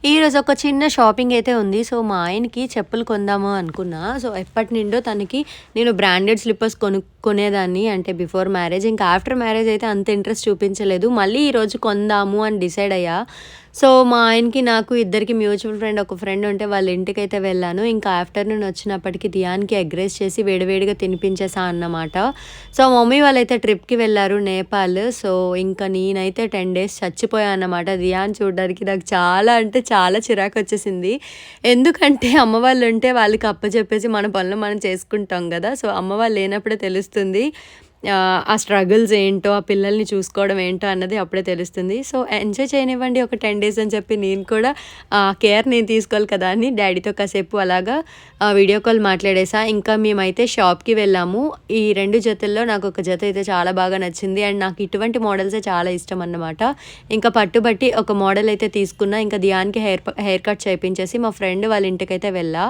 ఈరోజు ఒక చిన్న షాపింగ్ అయితే ఉంది. సో, మా ఆయనకి చెప్పులు కొందాము అనుకున్నా. సో, ఎప్పటినుండో తనకి నేను బ్రాండెడ్ స్లిప్పర్స్ కొనేదాన్ని. అంటే బిఫోర్ మ్యారేజ్. ఇంకా ఆఫ్టర్ మ్యారేజ్ అయితే అంత ఇంట్రెస్ట్ చూపించలేదు. మళ్ళీ ఈరోజు కొందాము అని డిసైడ్ అయ్యా. సో, మా ఆయనకి నాకు ఇద్దరికి మ్యూచువల్ ఒక ఫ్రెండ్ ఉంటే వాళ్ళ ఇంటికైతే వెళ్ళాను. ఇంకా ఆఫ్టర్‌నూన్ వచ్చినప్పటికి దియాన్‌కి ఎగ్ రైస్ చేసి వేడివేడిగా తినిపించేసా అన్నమాట. సో, మమ్మీ వాళ్ళైతే ట్రిప్‌కి వెళ్లారు నేపాల్. సో, ఇంకా నేనైతే 10 డేస్ చచ్చిపోయా అన్నమాట. దియాన్ చూడడానికి నాకు చాలా అంటే చాలా చిరాకొచ్చేసింది. ఎందుకంటే అమ్మ వాళ్ళుంటే వాళ్ళకి అప్పచెప్పేసి మన పనులు మనం చేసుకుంటాం గదా! సో, అమ్మ వాళ్ళు లేనప్పుడే తెలుస్తుంది. ఆ స్ట్రగుల్స్ ఏంటో, ఆ పిల్లల్ని చూసుకోవడం ఏంటో అన్నది అప్పుడే తెలుస్తుంది. సో, ఎంజాయ్ చేయనివ్వండి ఒక 10 డేస్ అని చెప్పి నేను కూడా కేర్ నేను తీసుకోవాలి కదా అని డ్యాడీతో కాసేపు అలాగా వీడియో కాల్ మాట్లాడేసా. ఇంకా మేమైతే షాప్‌కి వెళ్ళాము. ఈ 2 జతల్లో నాకొక జత అయితే చాలా బాగా నచ్చింది. అండ్ నాకు ఇటువంటి మోడల్సే చాలా ఇష్టం అన్నమాట. ఇంకా పట్టుబట్టి ఒక మోడల్ అయితే తీసుకున్నా. ఇంకా దియాన్‌కి హెయిర్ కట్ చేపించేసి మా ఫ్రెండ్ వాళ్ళ ఇంటికైతే వెళ్ళా.